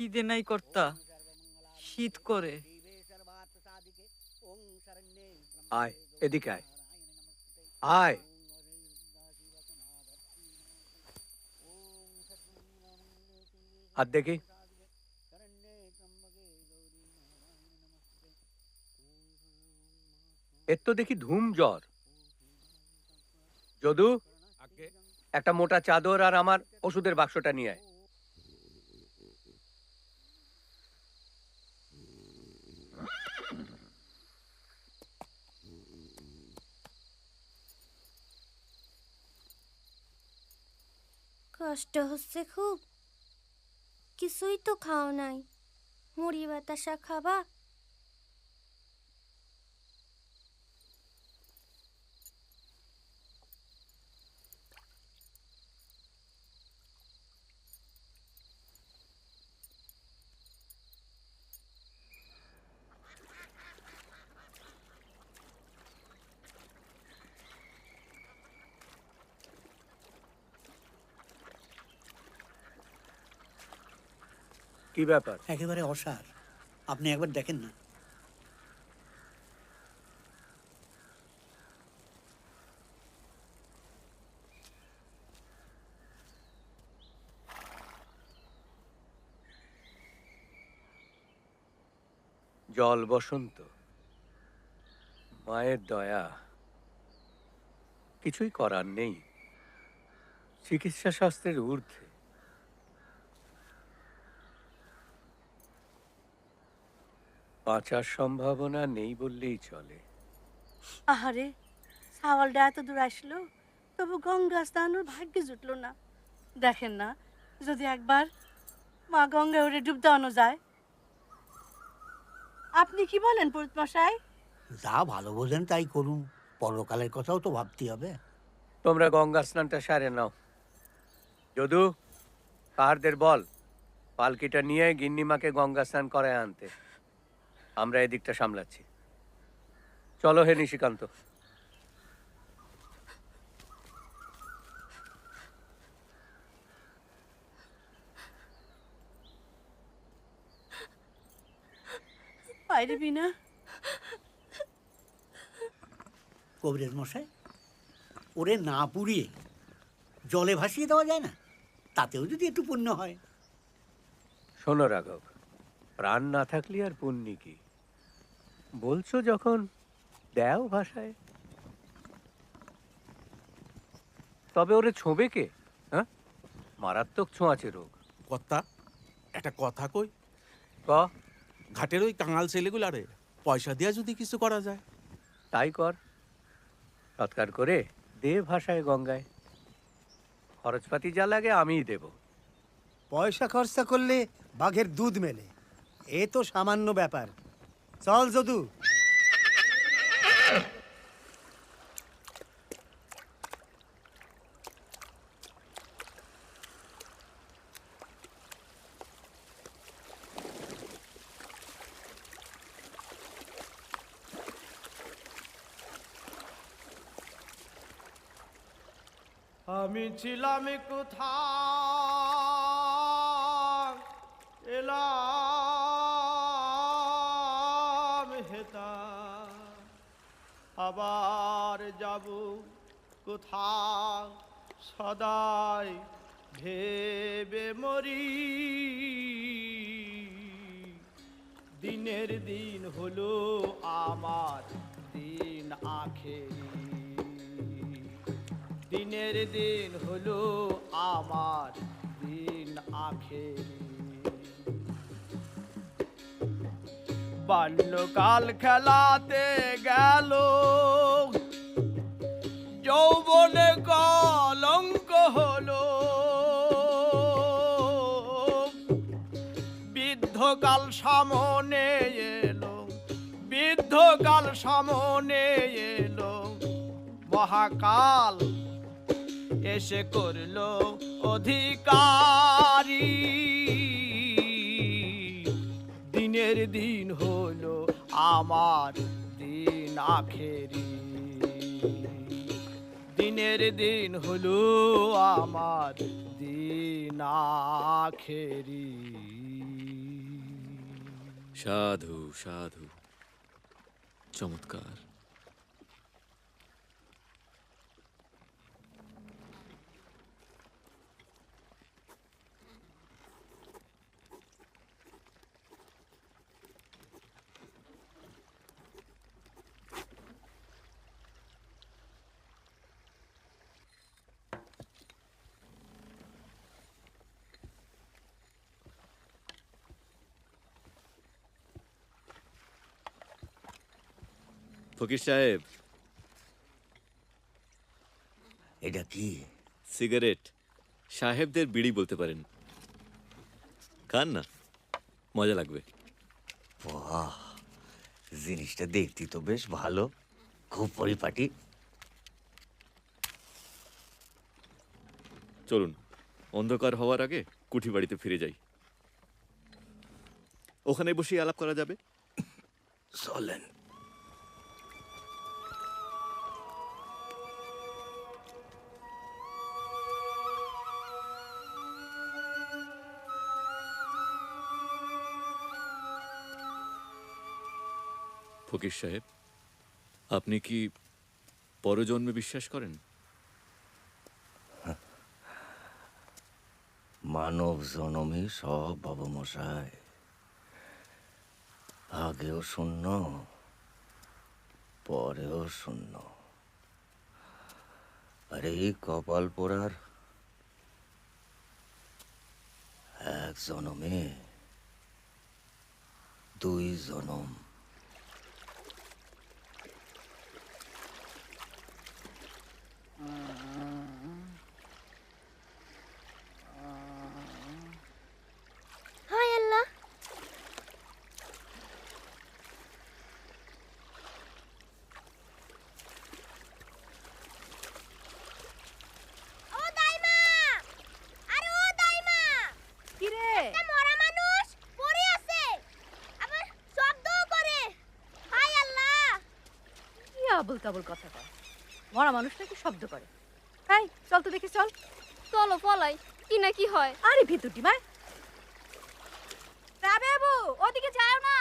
খিদে নাই কর্তা, শীত করে। আয়, এদিকে আয়। আয়। হাত দেখি। এর তো দেখি ধুম জ্বর। যদু, আগে একটা মোটা চাদর আর আমার ওষুধের বাক্সটা নিয়ে আয়। কষ্ট হচ্ছে খুব। কিছুই তো খাও নাই, মুড়ি বাতাসা খাবা? কি ব্যাপার? একেবারে অসার। আপনি একবার দেখেন না। জল বসন্ত, মায়ের দয়া, কিছুই করার নেই। চিকিৎসা শাস্ত্রের ঊর্ধ্বে। বাঁচার সম্ভাবনা নেই বললেই চলে। আহারে, সাওয়ালটা এত দূর আসলো, তবু গঙ্গা স্নানোর ভাগ্যে জুটলো না। দেখেন না, যদি একবার মা গঙ্গা ওরে ডুব দেওয়ানো যায়। আপনি কি বলেন পুরুত মশাই? যা ভালো বোঝেন তাই করুন, পরকালের কথাও তো ভাবতে হবে। তোমরা গঙ্গা স্নানটা সারে নাও। যদু, কাহারদের বল পালকিটা নিয়ে গিন্নিমাকে গঙ্গা স্নান করায় আনতে। আমরা এদিকটা সামলাচ্ছি। চলো হে নিশিকান্ত। বাইরে বিনা। কবিরের মশাই, ওরে না পুড়িয়ে জলে ভাসিয়ে দেওয়া যায় না? তাতেও যদি একটু পুণ্য হয়। শোনো রাঘব, প্রাণ না থাকলে আর পুণ্যি কি? বলছো যখন, দেও ভাষায়। তবে ওরে ছোঁবে কে? হ্যাঁ, মারাত্মক ছোঁয়াচে রোগ। কর্তা, একটা কথা কই। ক। ঘাটের ওই কাঙাল ছেলেগুলারে পয়সা দিয়া যদি কিছু করা যায়। তাই কর, সৎকার করে দে ভাষায় গঙ্গায়। খরচপাতি যা লাগে আমিই দেব। পয়সা খরচা করলে বাঘের দুধ মেলে, এ তো সামান্য ব্যাপার। চল যদু। আমি ছিলাম কোথায়, এলাম হেতা, আবার যাব কোথায়, সদাই ভেবে মরি। দিনের দিন হলো আমার দিন আখেরি, দিনের দিন হলো আমার দিন আখেরি। বাল্যকাল খেলাতে গেল, যৌবনে কলঙ্ক হলো, বৃদ্ধকাল সামনে এলো, বৃদ্ধকাল সামনে এলো, মহাকাল এসে করলো অধিকারী। দিনের দিন হলো আমার দিন আখেরি, দিনের দিন হলো আমার দিন আখেরি। সাধু সাধু, চমৎকার। ফকির সাহেব, এটা কি? সিগারেট। সাহেবদের বিড়ি বলতে পারেন। খান না, মজা লাগবে। বাহ, জিনিসটা দেখতে তো বেশ ভালো, খুব পরিপাটি। চলুন, অন্ধকার হওয়ার আগে কুঠি বাড়িতে ফিরে যাই। ওখানে বসেই আলাপ করা যাবে। চলেন। ফকির সাহেব, আপনি কি পরজন্মে বিশ্বাস করেন? মানব জনমই সব বাবু মশাই, আগেও শূন্য, পরেও শূন্য। আর এই কপাল পোড়ার এক জনমে 2 জনম। হায় আল্লাহ, ও দাইমা, আরে ও দাইমা, কি রে? একটা মরা মানুষ পড়ে আছে, আবার শব্দও করে। হায় আল্লাহ, কি আবল তাবল কথা কয়? মরা মানুষটা কি শব্দ করে? এই চল তো দেখি, চল। চলো পলাই, কি না কি হয়। আরে ভিতরটি মায় বাবু, ওদিকে যাও না।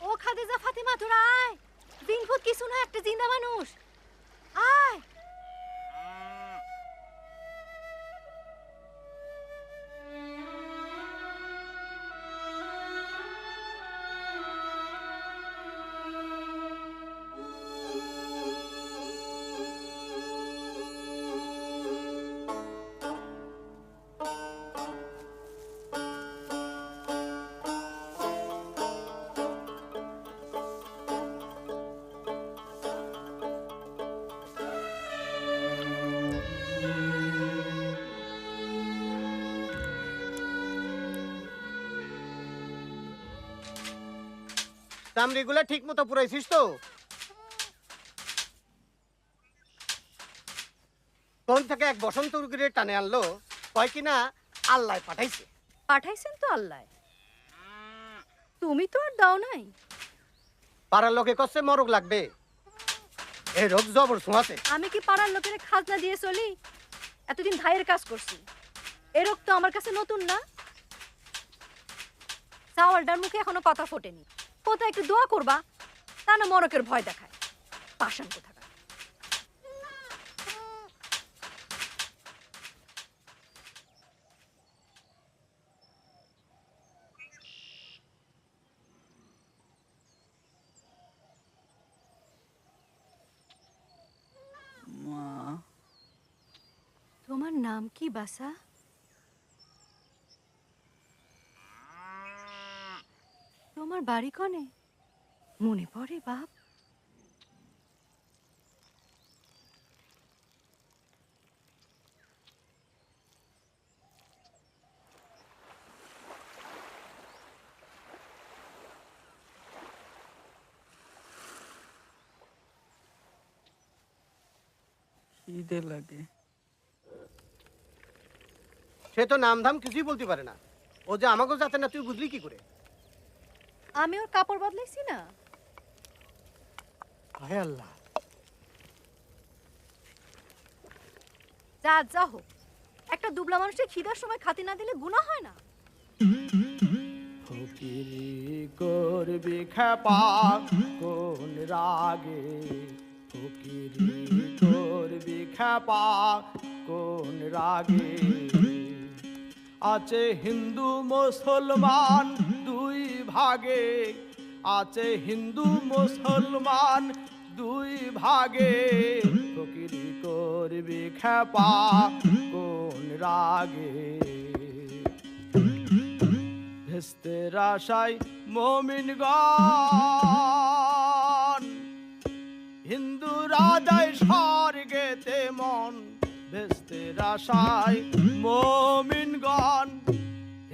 ও খাদিজা ফাতিমা, তোরা আয়। বিংফুত কিছু না, একটা জিন্দা মানুষ। আয়। চামড়িগুলো ঠিক মতো পুরাইছিস তো? কোন থেকে এক বসন্ত রুগীরে টানে আনলো, কয় কিনা আল্লাহ পাঠাইছে। পাঠাইছেন তো আল্লাহ, তুমি তো আর দাও নাই। পাড়ার লোকে কচ্ছে মরক লাগবে, এই রোগ জবর ছোঁয়াছে। আমি কি পাড়ার লোকের খাজনা দিয়ে চলি? এতদিন ভাইয়ের কাজ করছি, এ রোগ তো আমার কাছে নতুন না। চাওয়ালটার মুখে এখনো কথা ফোটেনি, কোথায় একটু দোয়া করবা, তা না মরকের ভয় দেখায়। পাষাণ কোথাকার। তোমার নাম কি বাসা? তোমার বাড়ি কনে? মনে পড়ে বাপ? খিদে লাগে। সে তো নাম ধাম কিছুই বলতে পারে না, ও যে আমাকেও যাতে না, তুই বুঝলি কি করে? আমি ওর কাপড় বদলাইছি না। হায় আল্লাহ, যা হোক, একটা দুবলা মানুষের খিদার সময় খাতি না দিলে গুনাহ হয় না? ফকিরি করবি খেপা কোন রাগে, ফকিরি করবি খেপা কোন রাগে। আছে হিন্দু মুসলমান দুই ভাগে, আছে হিন্দু মুসলমান দুই ভাগে। ফকিরি করবি খেপা কোন রাগে। ভেস্তের আশায় মুমিনগণ, হিন্দুরা দেয় স্বর্গেতে মন। ভেস্তের আশায় মুমিনগণ,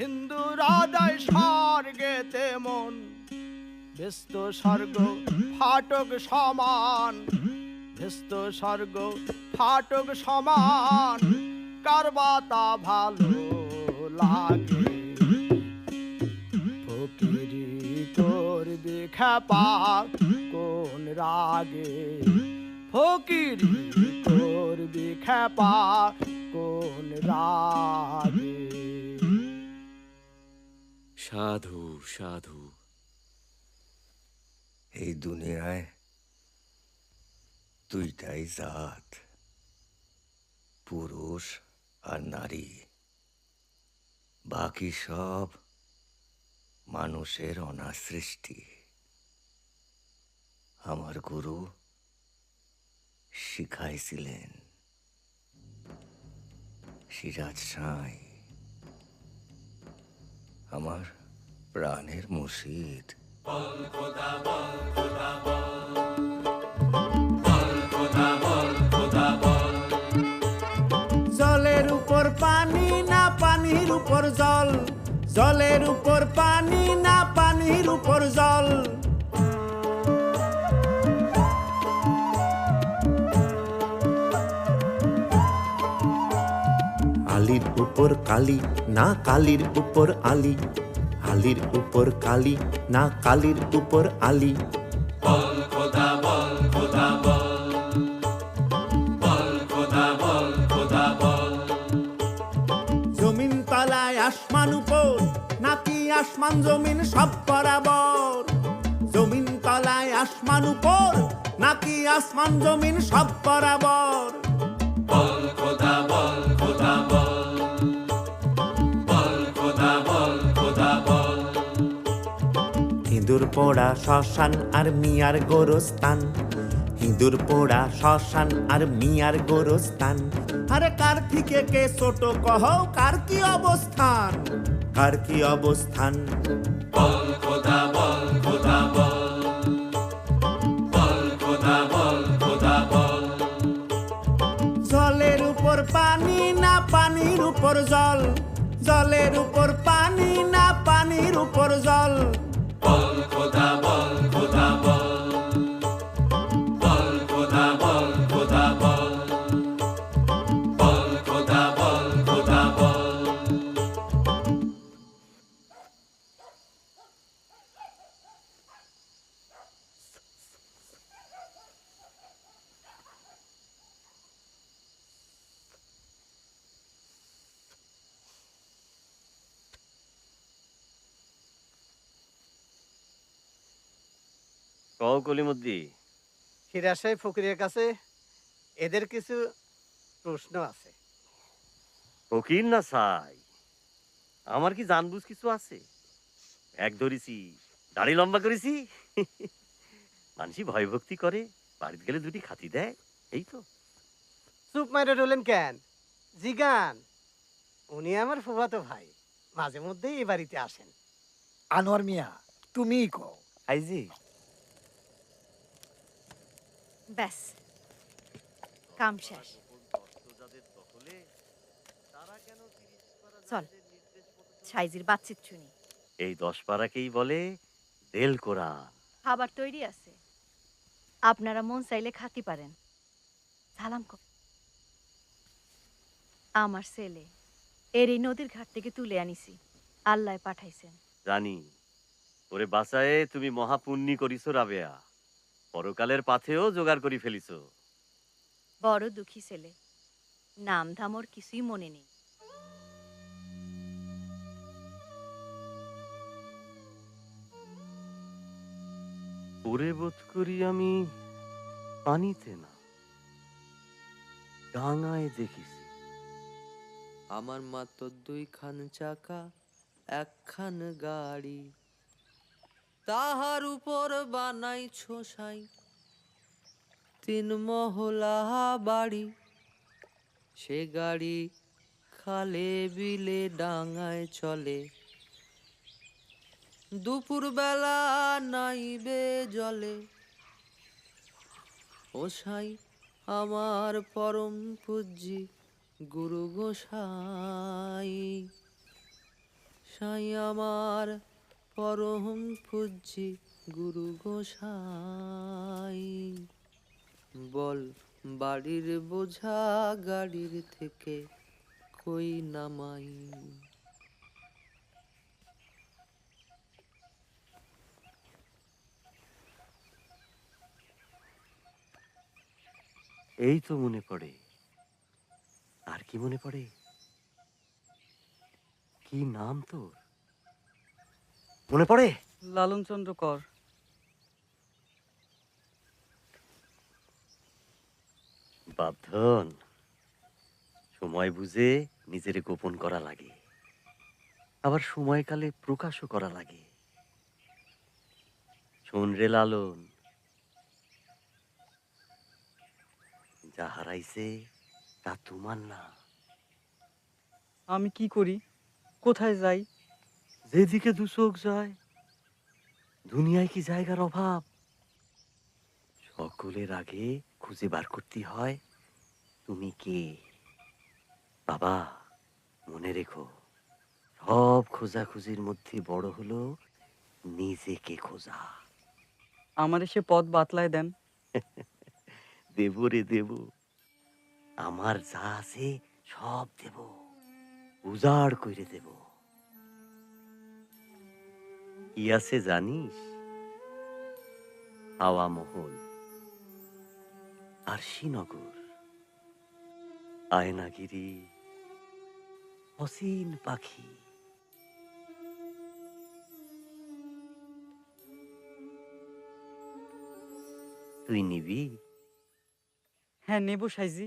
হিন্দুরা দেয় স্বর্গেতে মন। ব্যস্ত স্বর্গ ফাটক সমান, ব্যস্ত স্বর্গ ফাটক সমান। কারবাতা ভালো লাগে, ফকিরি করবি খেপা কোন রাগে। ফকিরি করবি খেপা কোন রাগে। সাধু সাধু। এই দুনিয়ায় দুইটাই জাত, পুরুষ আর নারী। বাকি সব মানুষের অনাসৃষ্টি। আমার গুরু শিখাইছিলেন, সিরাজ সাঁই আমার প্রাণের মুর্শিদ। জলের উপর পানি না পানির উপর জল, জলের উপর পানি না পানির উপর জল। আলির উপর কালি না কালির উপর আলি, আলির উপর কালি না কালির উপর আলি। বল খোদা বল খোদা বল, বল খোদা বল খোদা বল। জমিন তলায় আসমান উপর নাকি আসমান জমিন সব বরাবর? জমিন তলায় আসমান উপর নাকি আসমান জমিন সব বরাবর? বল খোদা বল খোদা বল, বল খোদা বল খোদা বল। হিঁদুর পোড়া শ্মশান আর মিয়ার গোরস্থান, হিঁদুর পোড়া শ্মশান আর মিয়ার গোরস্থান। আরে কার থেকে কে ছোট কহ, কার কি অবস্থান? কার কি অবস্থান? বল খোদা বল খোদা বল, বল খোদা বল খোদা বল। জলের উপর পানি না পানির উপর জল, জলের উপর পানি না পানির উপর জল। বল খোদা বল খোদা বল, বল খোদা বল খোদা বল, বল খোদা বল খোদা বল। কও কলিমুদ্দি। সিরাজ সাহেব ফকিরের কাছে এদের কিছু প্রশ্ন আছে। ফকির না সাই, আমার কি জানবুঝ কিছু আছে? এক ধরেছি, দাড়ি লম্বা করেছি, মানুষই ভয় ভক্তি করে, বাড়িতে গেলে দুটি খাতি দেয়, এই তো। চুপ মাইরে রইলেন কেন? জিগান, উনি আমার ফুফাতো ভাই, মাঝে মধ্যেই এই বাড়িতে আসেন। আনোয়ার মিয়া, তুমিই কও। আইজি ব্যাস, কাম শেষ। চল, সাইজির বাতচিত শুনি। এই 10 পারাকেই বলে দেল কোরআন। খাবার তৈরি আছে, আপনারা মন চাইলে খাতি পারেন। সালাম কর। আমার ছেলে এর এই নদীর ঘাট থেকে তুলে আনিছি, আল্লাহ পাঠাইছেন। জানি, ওরে বাঁচায়ে তুমি মহাপুণ্যি করিছো রাবেয়া, পরকালের পাথেও জোগাড় করি ফেলিছো। বড় দুঃখী ছেলে, নাম ধাম ওর কিছুই মনে নেই। ওরে বোধ করি আমি পানিতে না, ডাঙায় দেখেছি। আমার মাত্র 2খান চাকা, 1খান গাড়ি, তাহার উপর বানাইছো সাই 3 মহলা বাড়ি। সে গাড়ি খালে বিলে ডাঙায় চলে, দুপুর বেলা নাইবে জলে। ও সাই আমার পরম পূজ্যি গুরু গোসাই, সাই আমার পরম পূজ্যি গুরু গোসাই। বল বাড়ির বোঝা গাড়ির থেকে কই নামাই। এই তো মনে পড়ে। আর কি মনে পড়ে? কি নাম তোর মনে পড়ে? লালন চন্দ্র কর। বাপধন, সময় বুঝে নিজেরে গোপন করা লাগে, আবার সময়কালে প্রকাশও করা লাগে। শোন রে লালন, যা হারাইছে তা তোমার না। আমি কি করি, কোথায় যাই? যেদিকে দু চোখ যায়, দুনিয়ায় কি জায়গার অভাব? সকলের আগে খুঁজে বার করতে হয় তুমি কে। বাবা, মনে রেখো, সব খোঁজাখুঁজির মধ্যে বড় হলো নিজেকে খোঁজা। আমারে সে পথ বাতলায় দেন। দেব রে দেব, আমার যা আছে সব দেব, উজাড় করে দেব। কি আছে জানিস? হাওয়া মহল, আর শ্রীনগর, আয়নাগিরি, অসীন পাখি। তুই নিবি? হ্যাঁ, নেব সাইজি।